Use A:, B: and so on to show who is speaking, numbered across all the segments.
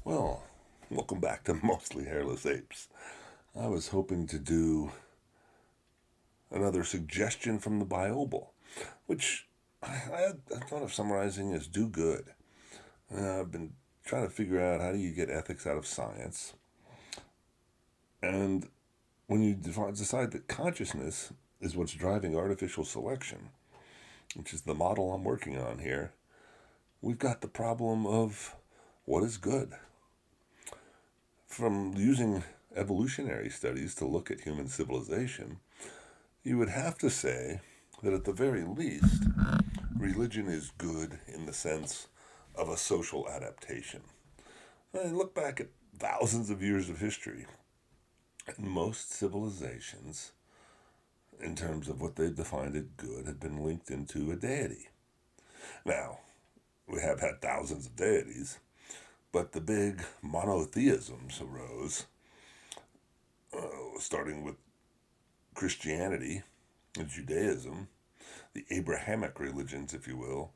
A: Well, welcome back to Mostly Hairless Apes. I was hoping to do another suggestion from the Bible, which I thought of summarizing as do good. I've been trying to figure out how do you get ethics out of science. And when you decide that consciousness is what's driving artificial selection, which is the model I'm working on here, we've got the problem of what is good. From using evolutionary studies to look at human civilization, you would have to say that at the very least, religion is good in the sense of a social adaptation. Look back at thousands of years of history, and most civilizations, in terms of what they defined as good, had been linked into a deity. Now, we have had thousands of deities, but the big monotheisms arose, starting with Christianity and Judaism, the Abrahamic religions, if you will,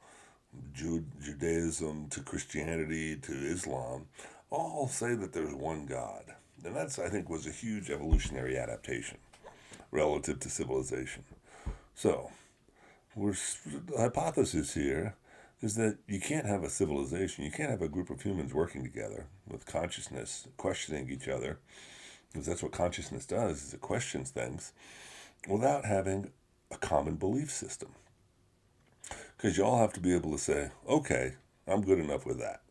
A: Judaism to Christianity to Islam, all say that there's one God. And that's, I think, was a huge evolutionary adaptation relative to civilization. So, the hypothesis here is that you can't have a civilization, you can't have a group of humans working together with consciousness, questioning each other, because that's what consciousness does, is it questions things, without having a common belief system. Because you all have to be able to say, okay, I'm good enough with that.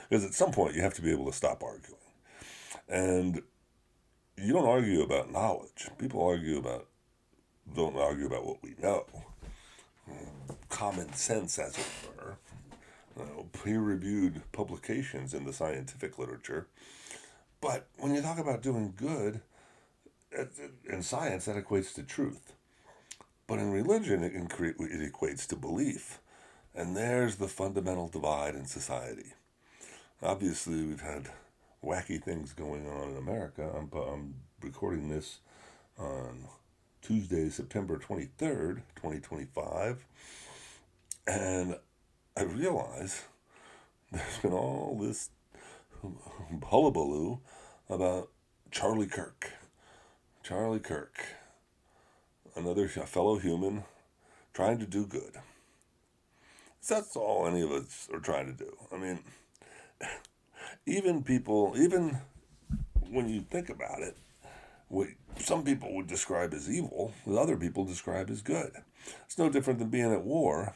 A: Because at some point you have to be able to stop arguing. And you don't argue about knowledge. People don't argue about what we know. Common sense, as it were. Peer-reviewed publications in the scientific literature. But when you talk about doing good, in science, that equates to truth. But in religion, it equates to belief. And there's the fundamental divide in society. Obviously, we've had wacky things going on in America. I'm recording this on Tuesday, September 23rd, 2025. And I realize there's been all this hullabaloo about Charlie Kirk. Charlie Kirk, another fellow human trying to do good. That's all any of us are trying to do. I mean, even when you think about it, what some people would describe as evil, what other people describe as good. It's no different than being at war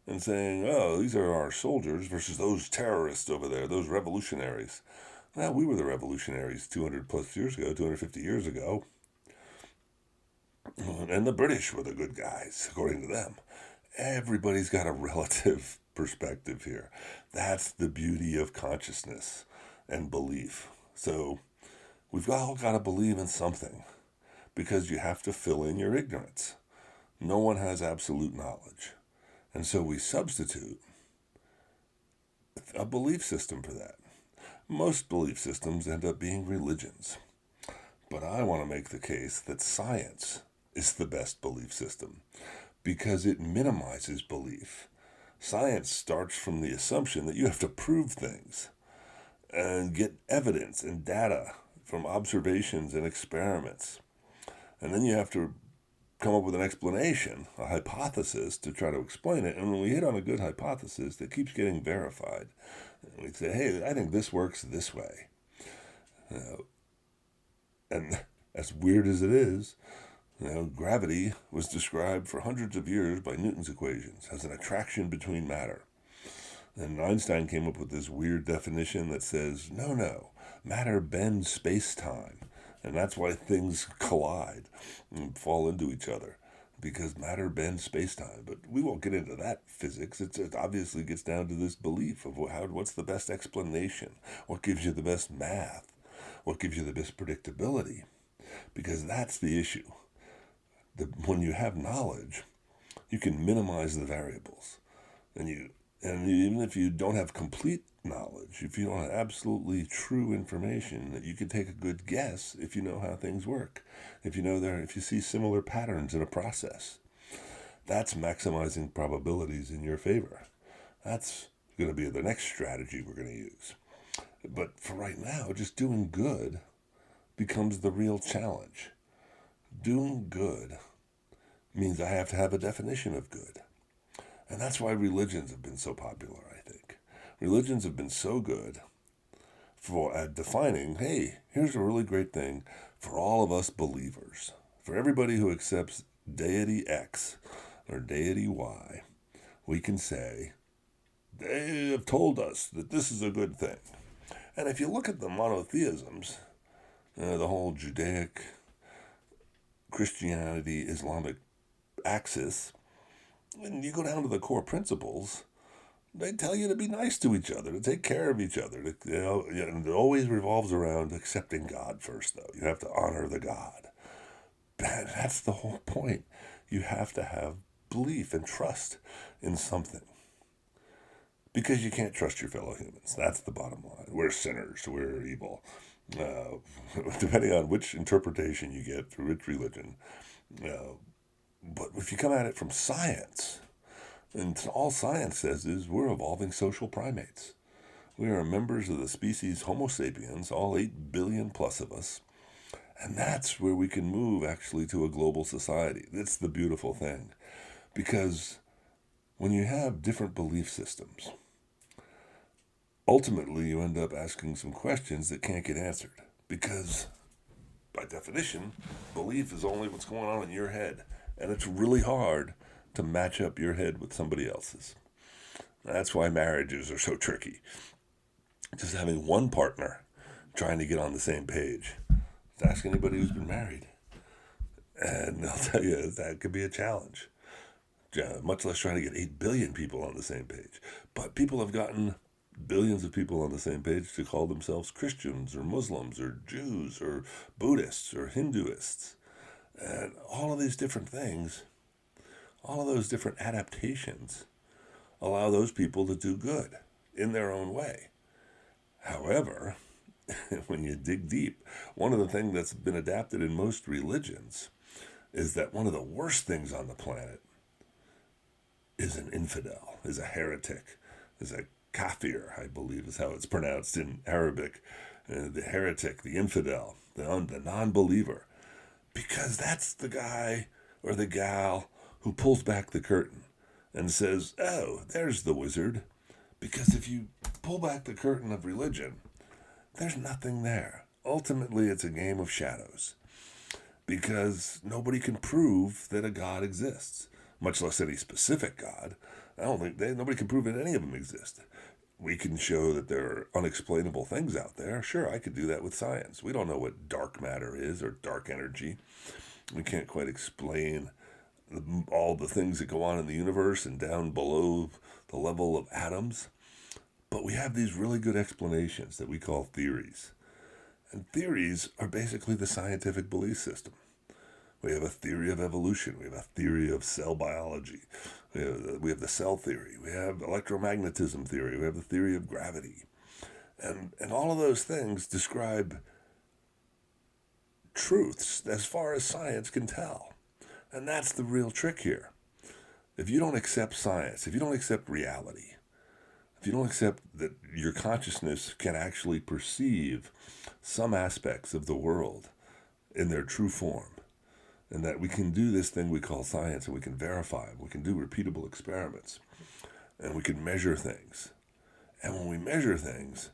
A: and saying, oh, these are our soldiers versus those terrorists over there, those revolutionaries. Well, we were the revolutionaries 200 plus years ago, 250 years ago. And the British were the good guys, according to them. Everybody's got a relative perspective here. That's the beauty of consciousness and belief. So we've all got to believe in something because you have to fill in your ignorance. No one has absolute knowledge. And so we substitute a belief system for that. Most belief systems end up being religions. But I want to make the case that science is the best belief system because it minimizes belief. Science starts from the assumption that you have to prove things and get evidence and data from observations and experiments. And then you have to come up with an explanation, a hypothesis to try to explain it. And when we hit on a good hypothesis that keeps getting verified, we say, hey, I think this works this way. And as weird as it is, gravity was described for hundreds of years by Newton's equations as an attraction between matter. And Einstein came up with this weird definition that says, no, matter bends space-time. And that's why things collide and fall into each other, because matter bends space-time. But we won't get into that physics. It obviously gets down to this belief of what's the best explanation, what gives you the best math, what gives you the best predictability, because that's the issue. When you have knowledge, you can minimize the variables. And even if you don't have complete knowledge, if you don't have absolutely true information, that you can take a good guess if you know how things work. If you see similar patterns in a process. That's maximizing probabilities in your favor. That's going to be the next strategy we're going to use. But for right now, just doing good becomes the real challenge. Doing good means I have to have a definition of good. And that's why religions have been so popular, I think. Religions have been so good for defining, hey, here's a really great thing for all of us believers. For everybody who accepts deity X or deity Y, we can say, they have told us that this is a good thing. And if you look at the monotheisms, the whole Judaic, Christianity, Islamic axis, and you go down to the core principles, they tell you to be nice to each other, to take care of each other. And it always revolves around accepting God first, though. You have to honor the God. That's the whole point. You have to have belief and trust in something. Because you can't trust your fellow humans. That's the bottom line. We're sinners. We're evil. Depending on which interpretation you get through which religion. But if you come at it from science, and all science says is we're evolving social primates. We are members of the species Homo sapiens, all 8 billion plus of us. And that's where we can move actually to a global society. That's the beautiful thing. Because when you have different belief systems, ultimately you end up asking some questions that can't get answered. Because by definition, belief is only what's going on in your head. And it's really hard to match up your head with somebody else's. That's why marriages are so tricky. Just having one partner trying to get on the same page. Ask anybody who's been married, and they'll tell you that could be a challenge. Much less trying to get 8 billion people on the same page. But people have gotten billions of people on the same page to call themselves Christians or Muslims or Jews or Buddhists or Hinduists. And all of these different things, all of those different adaptations allow those people to do good in their own way. However, when you dig deep, one of the things that's been adapted in most religions is that one of the worst things on the planet is an infidel, is a heretic, is a kafir, I believe is how it's pronounced in Arabic. The heretic, the infidel, the non-believer. Because that's the guy or the gal who pulls back the curtain and says, oh, there's the wizard. Because if you pull back the curtain of religion, there's nothing there. Ultimately, it's a game of shadows. Because nobody can prove that a God exists, much less any specific God. I don't think nobody can prove that any of them exist. We can show that there are unexplainable things out there. Sure, I could do that with science. We don't know what dark matter is or dark energy. We can't quite explain all the things that go on in the universe and down below the level of atoms. But we have these really good explanations that we call theories. And theories are basically the scientific belief system. We have a theory of evolution. We have a theory of cell biology. We have the cell theory. We have electromagnetism theory. We have the theory of gravity. And all of those things describe truths as far as science can tell. And that's the real trick here. If you don't accept science, if you don't accept reality, if you don't accept that your consciousness can actually perceive some aspects of the world in their true form, and that we can do this thing we call science, and we can verify, we can do repeatable experiments, and we can measure things. And when we measure things,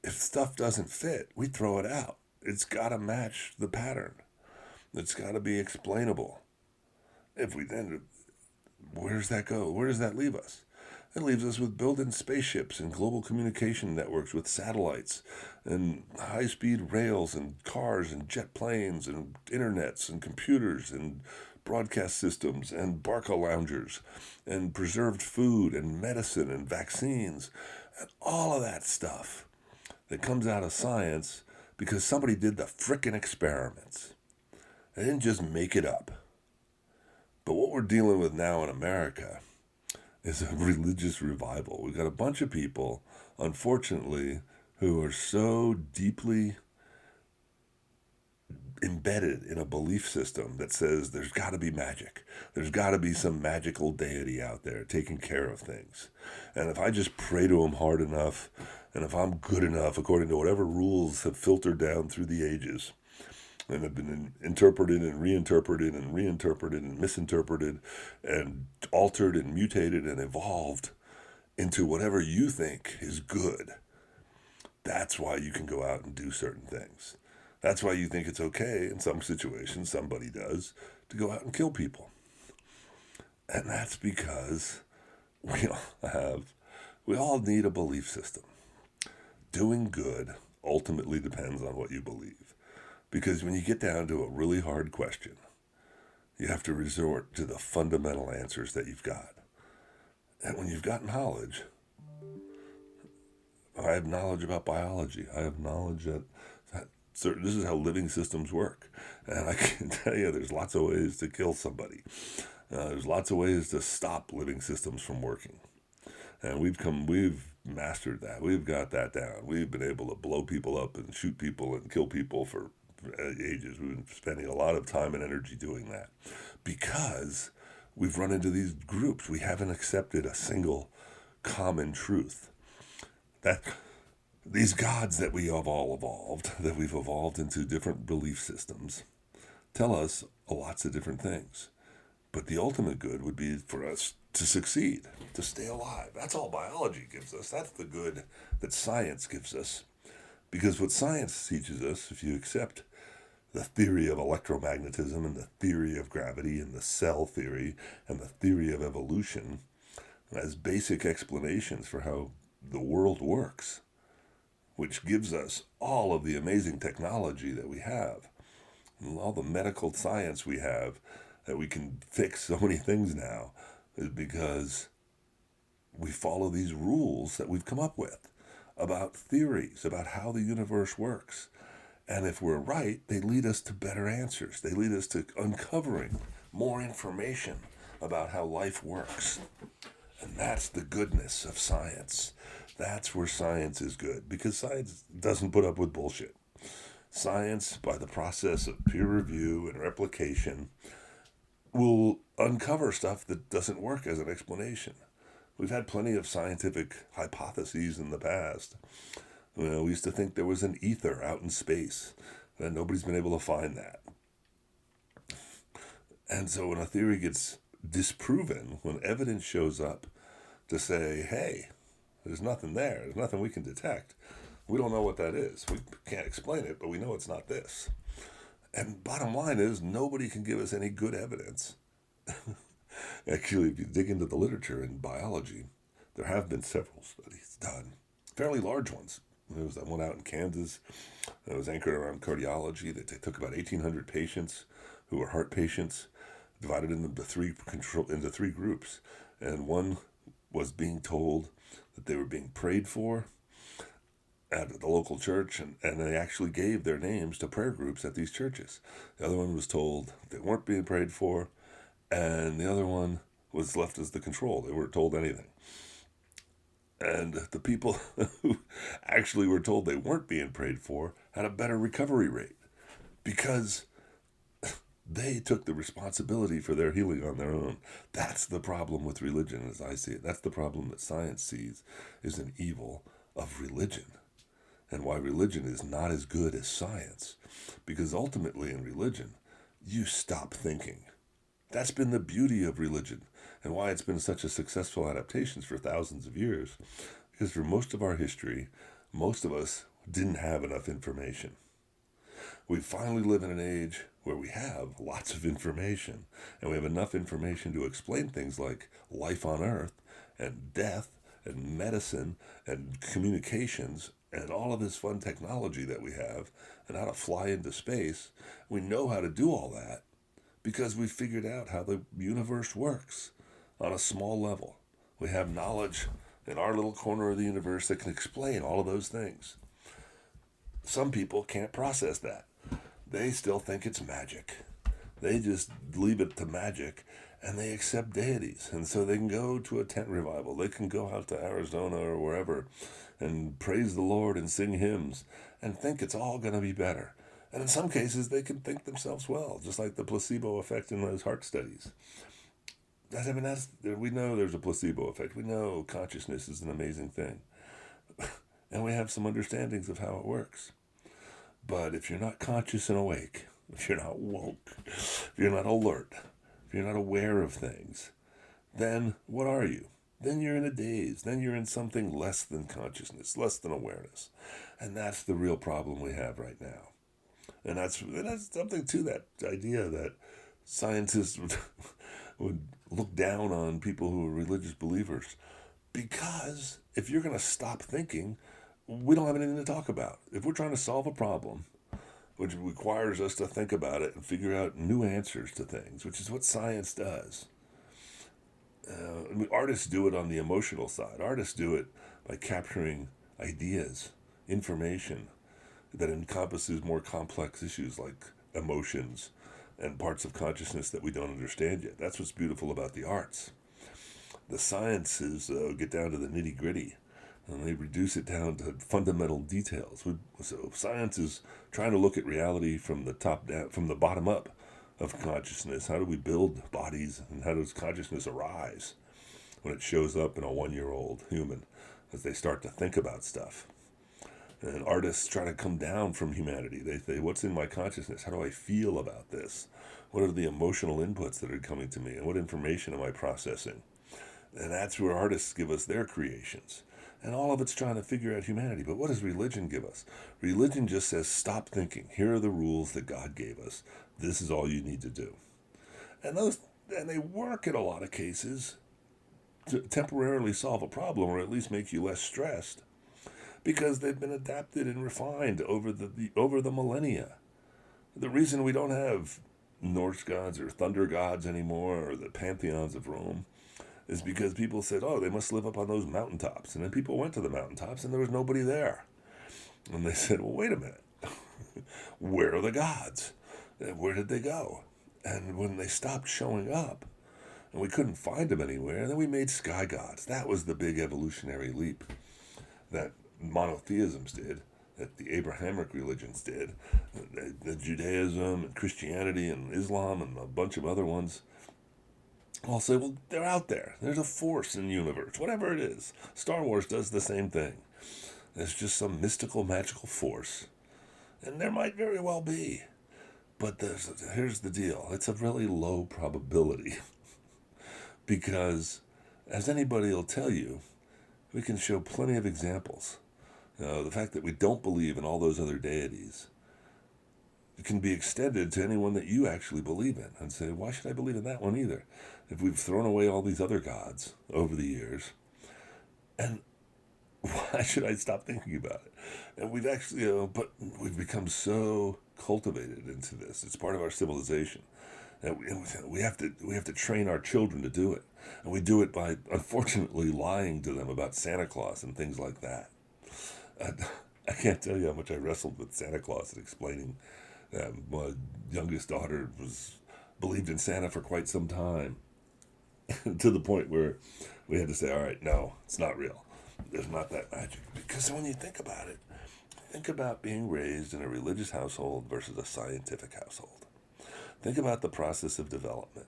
A: if stuff doesn't fit, we throw it out. It's got to match the pattern. It's got to be explainable. If we then, where does that go? Where does that leave us? It leaves us with building spaceships and global communication networks with satellites and high-speed rails and cars and jet planes and internets and computers and broadcast systems and Barca loungers and preserved food and medicine and vaccines and all of that stuff that comes out of science because somebody did the frickin' experiments. They didn't just make it up. But what we're dealing with now in America is a religious revival. We've got a bunch of people, unfortunately, who are so deeply embedded in a belief system that says there's got to be magic. There's got to be some magical deity out there taking care of things. And if I just pray to him hard enough And if I'm good enough, according to whatever rules have filtered down through the ages and have been interpreted and reinterpreted and reinterpreted and misinterpreted and altered and mutated and evolved into whatever you think is good, that's why you can go out and do certain things. That's why you think it's okay in some situations, somebody does, to go out and kill people. And that's because we we all need a belief system. Doing good ultimately depends on what you believe. Because when you get down to a really hard question, you have to resort to the fundamental answers that you've got. And when you've got knowledge, I have knowledge about biology. I have knowledge that this is how living systems work. And I can tell you there's lots of ways to kill somebody. There's lots of ways to stop living systems from working. And we've mastered that. We've got that down. We've been able to blow people up and shoot people and kill people for ages. We've been spending a lot of time and energy doing that because we've run into these groups. We haven't accepted a single common truth. That these gods that we have all evolved, that we've evolved into different belief systems, tell us lots of different things. But the ultimate good would be for us to succeed, to stay alive. That's all biology gives us. That's the good that science gives us. Because what science teaches us, if you accept the theory of electromagnetism and the theory of gravity and the cell theory and the theory of evolution as basic explanations for how the world works, which gives us all of the amazing technology that we have, and all the medical science we have, that we can fix so many things now, is because we follow these rules that we've come up with about theories, about how the universe works. And if we're right, they lead us to better answers. They lead us to uncovering more information about how life works. And that's the goodness of science. That's where science is good, because science doesn't put up with bullshit. Science, by the process of peer review and replication, will uncover stuff that doesn't work as an explanation. We've had plenty of scientific hypotheses in the past. We used to think there was an ether out in space, and nobody's been able to find that. And so when a theory gets disproven, when evidence shows up to say, hey, there's nothing there, there's nothing we can detect, we don't know what that is. We can't explain it, but we know it's not this. And bottom line is, nobody can give us any good evidence. Actually, if you dig into the literature in biology, there have been several studies done, fairly large ones. There was that one out in Kansas that was anchored around cardiology. They took about 1,800 patients who were heart patients, divided into three groups, and one was being told that they were being prayed for at the local church, and they actually gave their names to prayer groups at these churches. The other one was told they weren't being prayed for, and the other one was left as the control. They weren't told anything. And the people who actually were told they weren't being prayed for had a better recovery rate because they took the responsibility for their healing on their own. That's the problem with religion, as I see it. That's the problem that science sees, is an evil of religion. And why religion is not as good as science. Because ultimately in religion, you stop thinking. That's been the beauty of religion, and why it's been such a successful adaptation for thousands of years. Because for most of our history, most of us didn't have enough information. We finally live in an age where we have lots of information, and we have enough information to explain things like life on Earth, and death, and medicine, and communications, and all of this fun technology that we have, and how to fly into space. We know how to do all that because we figured out how the universe works on a small level. We have knowledge in our little corner of the universe that can explain all of those things. Some people can't process that. They still think it's magic. They just leave it to magic, and they accept deities. And so they can go to a tent revival. They can go out to Arizona or wherever and praise the Lord and sing hymns and think it's all going to be better. And in some cases, they can think themselves well, just like the placebo effect in those heart studies. We know there's a placebo effect. We know consciousness is an amazing thing. and we have some understandings of how it works. But if you're not conscious and awake, if you're not woke, if you're not alert, if you're not aware of things, then what are you? Then you're in a daze. Then you're in something less than consciousness, less than awareness. And that's the real problem we have right now. And that's something to that idea that scientists would look down on people who are religious believers. Because if you're going to stop thinking, we don't have anything to talk about. If we're trying to solve a problem, which requires us to think about it and figure out new answers to things, which is what science does. Artists do it on the emotional side. Artists do it by capturing ideas, information that encompasses more complex issues like emotions and parts of consciousness that we don't understand yet. That's what's beautiful about the arts. The sciences get down to the nitty gritty, and they reduce it down to fundamental details. So science is trying to look at reality from the top down, from the bottom up of consciousness. How do we build bodies, and how does consciousness arise when it shows up in a 1-year-old human as they start to think about stuff? And artists try to come down from humanity. They say, what's in my consciousness? How do I feel about this? What are the emotional inputs that are coming to me? And what information am I processing? And that's where artists give us their creations. And all of it's trying to figure out humanity. But what does religion give us? Religion just says, stop thinking. Here are the rules that God gave us. This is all you need to do. And they work in a lot of cases to temporarily solve a problem, or at least make you less stressed, because they've been adapted and refined over the millennia. The reason we don't have Norse gods or thunder gods anymore, or the pantheons of Rome, is because people said, oh, they must live up on those mountaintops. And then people went to the mountaintops and there was nobody there. And they said, well, wait a minute. Where are the gods? Where did they go? And when they stopped showing up and we couldn't find them anywhere, then we made sky gods. That was the big evolutionary leap that monotheisms did, that the Abrahamic religions did, that Judaism and Christianity and Islam and a bunch of other ones. I'll say, well, they're out there. There's a force in the universe, whatever it is. Star Wars does the same thing. There's just some mystical, magical force. And there might very well be. But here's the deal. It's a really low probability. Because, as anybody will tell you, we can show plenty of examples. The fact that we don't believe in all those other deities, it can be extended to anyone that you actually believe in, and say, why should I believe in that one either? If we've thrown away all these other gods over the years, and why should I stop thinking about it? And we've actually, but we've become so cultivated into this. It's part of our civilization. And we have to train our children to do it. And we do it by, unfortunately, lying to them about Santa Claus and things like that. I can't tell you how much I wrestled with Santa Claus and explaining my youngest daughter believed in Santa for quite some time, to the point where we had to say, all right, no, it's not real. There's not that magic. Because when you think about it, think about being raised in a religious household versus a scientific household. Think about the process of development.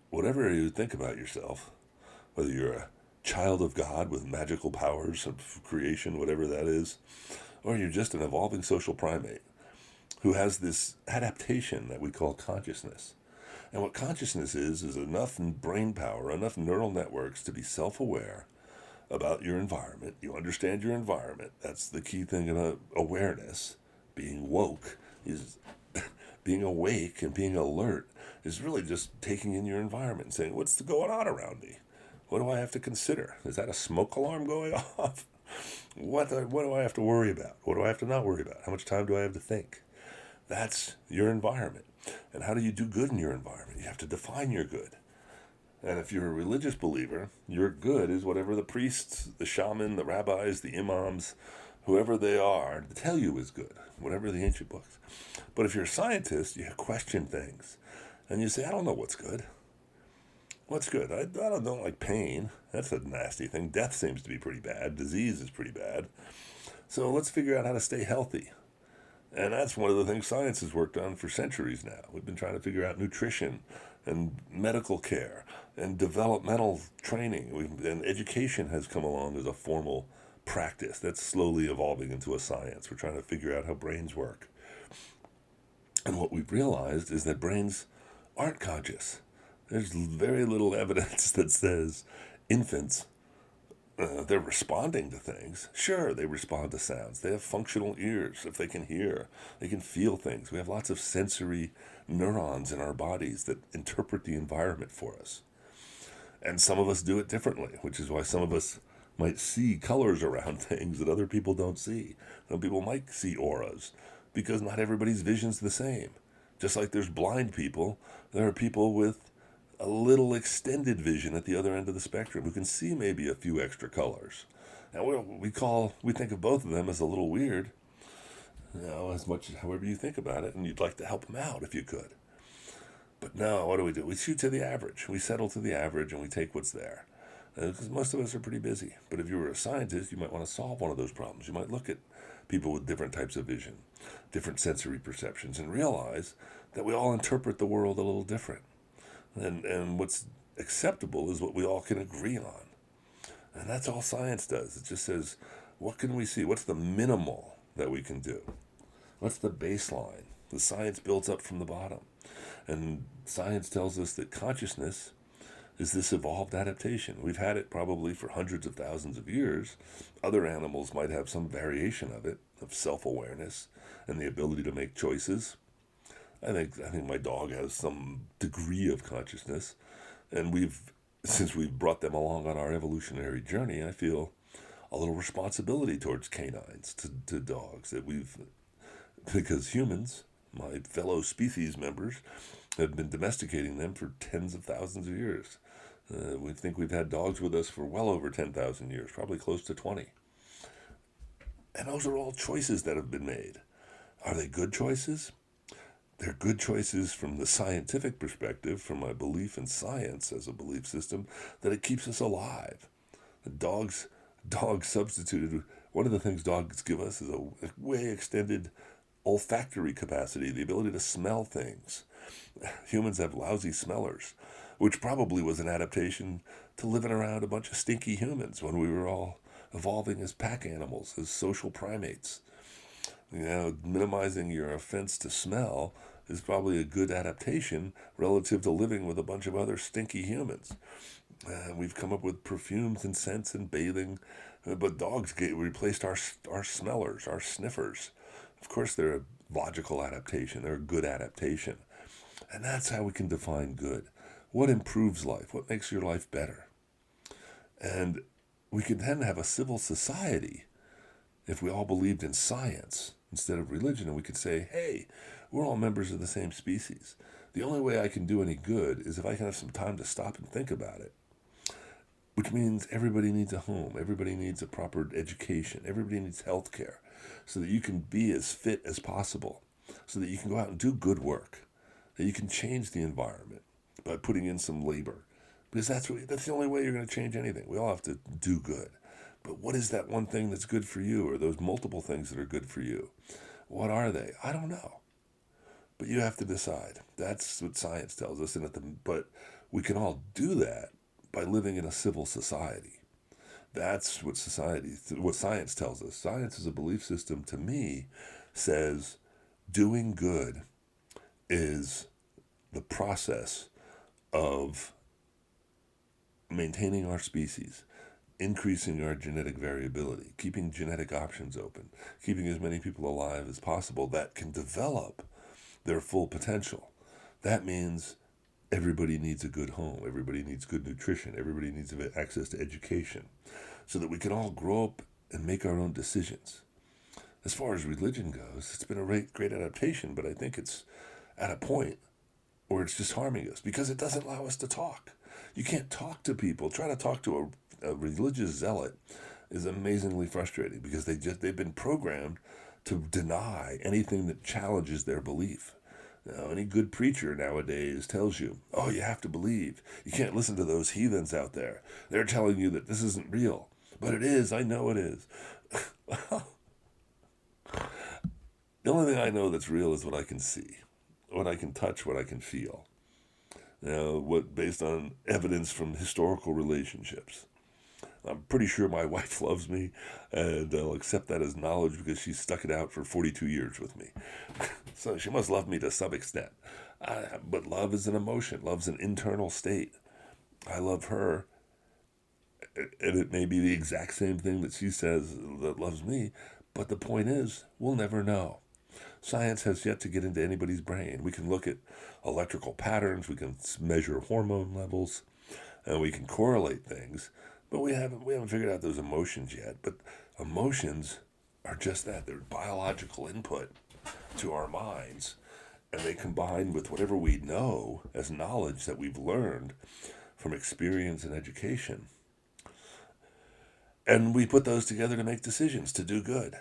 A: Whatever you think about yourself, whether you're a child of God with magical powers of creation, whatever that is, or you're just an evolving social primate who has this adaptation that we call consciousness. And what consciousness is enough brain power, enough neural networks to be self-aware about your environment. You understand your environment. That's the key thing about awareness. Being woke is being awake, and being alert is really just taking in your environment and saying, what's going on around me? What do I have to consider? Is that a smoke alarm going off? What do I have to worry about? What do I have to not worry about? How much time do I have to think? That's your environment. And how do you do good in your environment? You have to define your good. And if you're a religious believer, your good is whatever the priests, the shaman, the rabbis, the imams, whoever they are, tell you is good, whatever the ancient books. But if you're a scientist, you question things. And you say, I don't know what's good. What's good? I don't like pain. That's a nasty thing. Death seems to be pretty bad. Disease is pretty bad. So let's figure out how to stay healthy. And that's one of the things science has worked on for centuries now. We've been trying to figure out nutrition and medical care and developmental training. And education has come along as a formal practice. That's slowly evolving into a science. We're trying to figure out how brains work. And what we've realized is that brains aren't conscious. There's very little evidence that says infants, they're responding to things. Sure, they respond to sounds. They have functional ears. If they can hear, they can feel things. We have lots of sensory neurons in our bodies that interpret the environment for us. And some of us do it differently, which is why some of us might see colors around things that other people don't see. Some people might see auras because not everybody's vision's the same. Just like there's blind people, there are people with a little extended vision at the other end of the spectrum who can see maybe a few extra colors. And we think of both of them as a little weird, as much however you think about it, and you'd like to help them out if you could. But no, what do? We shoot to the average. We settle to the average and we take what's there. Because most of us are pretty busy. But if you were a scientist, you might want to solve one of those problems. You might look at people with different types of vision, different sensory perceptions, and realize that we all interpret the world a little different. And what's acceptable is what we all can agree on. And that's all science does. It just says, what can we see? What's the minimal that we can do? What's the baseline? The science builds up from the bottom. And science tells us that consciousness is this evolved adaptation. We've had it probably for hundreds of thousands of years. Other animals might have some variation of it, of self-awareness and the ability to make choices. I think my dog has some degree of consciousness, and since we've brought them along on our evolutionary journey, I feel a little responsibility towards canines, to dogs, because humans, my fellow species members, have been domesticating them for tens of thousands of years. We think we've had dogs with us for well over 10,000 years, probably close to 20. And those are all choices that have been made. Are they good choices? They're good choices from the scientific perspective, from my belief in science as a belief system, that it keeps us alive. Dogs substituted, one of the things dogs give us is a way extended olfactory capacity, the ability to smell things. Humans have lousy smellers, which probably was an adaptation to living around a bunch of stinky humans when we were all evolving as pack animals, as social primates. Minimizing your offense to smell is probably a good adaptation relative to living with a bunch of other stinky humans. We've come up with perfumes and scents and bathing, but dogs replaced our smellers, our sniffers. Of course, they're a logical adaptation. They're a good adaptation. And that's how we can define good. What improves life? What makes your life better? And we can then have a civil society if we all believed in science instead of religion, and we could say, hey, we're all members of the same species. The only way I can do any good is if I can have some time to stop and think about it. Which means everybody needs a home, everybody needs a proper education, everybody needs health care, so that you can be as fit as possible, so that you can go out and do good work, that you can change the environment by putting in some labor. Because that's the only way you're going to change anything. We all have to do good. But what is that one thing that's good for you, or those multiple things that are good for you? What are they? I don't know. But you have to decide. That's what science tells us. But we can all do that by living in a civil society. That's what science tells us. Science as a belief system, to me, says doing good is the process of maintaining our species, increasing our genetic variability, keeping genetic options open, keeping as many people alive as possible that can develop their full potential. That means everybody needs a good home, everybody needs good nutrition, everybody needs access to education, so that we can all grow up and make our own decisions. As far as religion goes, it's been a great adaptation, but I think it's at a point where it's just harming us because it doesn't allow us to talk. You can't talk to people. Try to talk to a religious zealot is amazingly frustrating because they've been programmed to deny anything that challenges their belief. Now, any good preacher nowadays tells you, oh, you have to believe. You can't listen to those heathens out there. They're telling you that this isn't real. But it is. I know it is. The only thing I know that's real is what I can see, what I can touch, what I can feel. Based on evidence from historical relationships. I'm pretty sure my wife loves me, and I'll accept that as knowledge because she's stuck it out for 42 years with me. So she must love me to some extent. But love is an emotion, love's an internal state. I love her, and it may be the exact same thing that she says that loves me, but the point is, we'll never know. Science has yet to get into anybody's brain. We can look at electrical patterns, we can measure hormone levels, and we can correlate things, but we haven't figured out those emotions yet. But emotions are just that. They're biological input to our minds, and they combine with whatever we know as knowledge that we've learned from experience and education. And we put those together to make decisions to do good.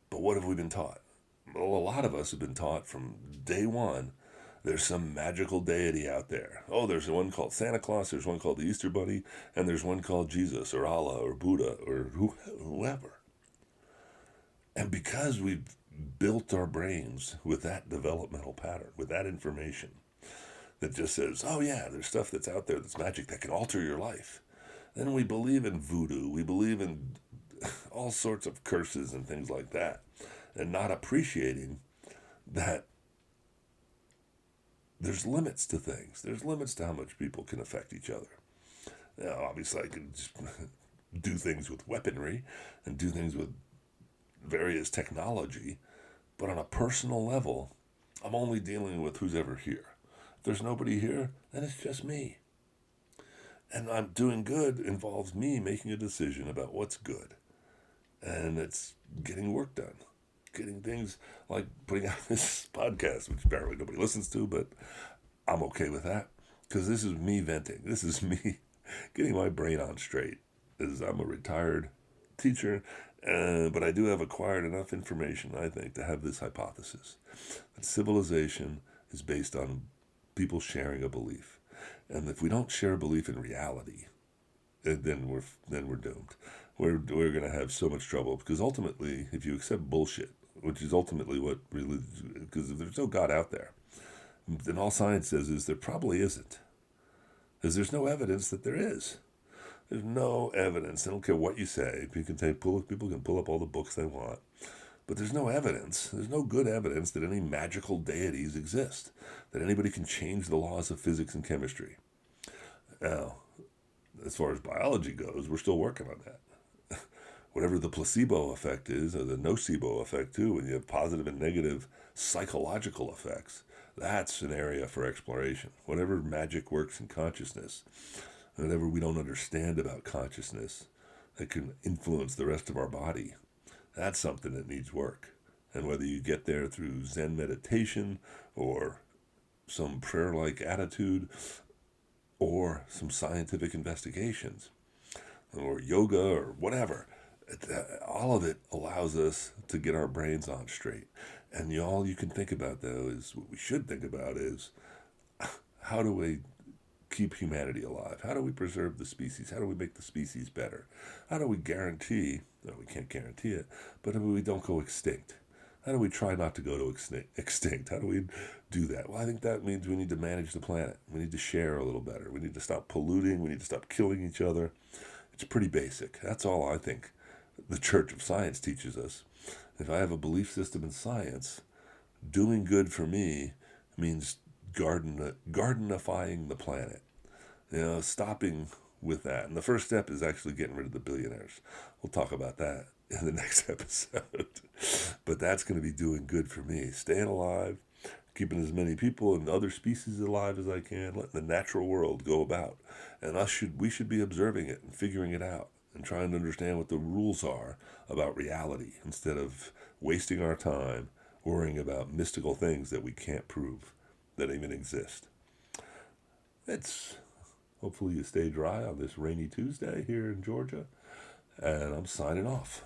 A: But what have we been taught? Well, a lot of us have been taught from day one there's some magical deity out there. Oh, there's one called Santa Claus, there's one called the Easter Bunny, and there's one called Jesus or Allah or Buddha or whoever. And because we've built our brains with that developmental pattern, with that information that just says, oh yeah, there's stuff that's out there that's magic that can alter your life, then we believe in voodoo, we believe in all sorts of curses and things like that, and not appreciating that there's limits to things. There's limits to how much people can affect each other. Now, obviously, I can just do things with weaponry and do things with various technology, but on a personal level, I'm only dealing with who's ever here. If there's nobody here, then it's just me. And I'm doing good involves me making a decision about what's good. And it's getting work done. Getting things like putting out this podcast, which apparently nobody listens to, but I'm okay with that. Because this is me venting. This is me getting my brain on straight. As I'm a retired teacher, but I do have acquired enough information, I think, to have this hypothesis that civilization is based on people sharing a belief. And if we don't share a belief in reality, then we're doomed. We're going to have so much trouble because ultimately, if you accept bullshit, which is ultimately what religion, because if there's no God out there, then all science says is there probably isn't, because there's no evidence that there is. There's no evidence. I don't care what you say. People can pull up all the books they want, but there's no evidence. There's no good evidence that any magical deities exist, that anybody can change the laws of physics and chemistry. Now, as far as biology goes, we're still working on that. Whatever the placebo effect is, or the nocebo effect too, when you have positive and negative psychological effects, that's an area for exploration. Whatever magic works in consciousness, whatever we don't understand about consciousness that can influence the rest of our body, that's something that needs work. And whether you get there through Zen meditation or some prayer-like attitude or some scientific investigations or yoga or whatever, all of it allows us to get our brains on straight. And all you can think about, though, is what we should think about is how do we keep humanity alive? How do we preserve the species? How do we make the species better? How do we guarantee, no, we can't guarantee it, but we don't go extinct? How do we try not to go to extinct? How do we do that? Well, I think that means we need to manage the planet. We need to share a little better. We need to stop polluting. We need to stop killing each other. It's pretty basic. That's all I think the Church of Science teaches us. If I have a belief system in science, doing good for me means gardenifying the planet. Stopping with that. And the first step is actually getting rid of the billionaires. We'll talk about that in the next episode. But that's going to be doing good for me. Staying alive, keeping as many people and other species alive as I can, letting the natural world go about. And we should be observing it and figuring it out and trying to understand what the rules are about reality instead of wasting our time worrying about mystical things that we can't prove that even exist. Hopefully you stay dry on this rainy Tuesday here in Georgia, and I'm signing off.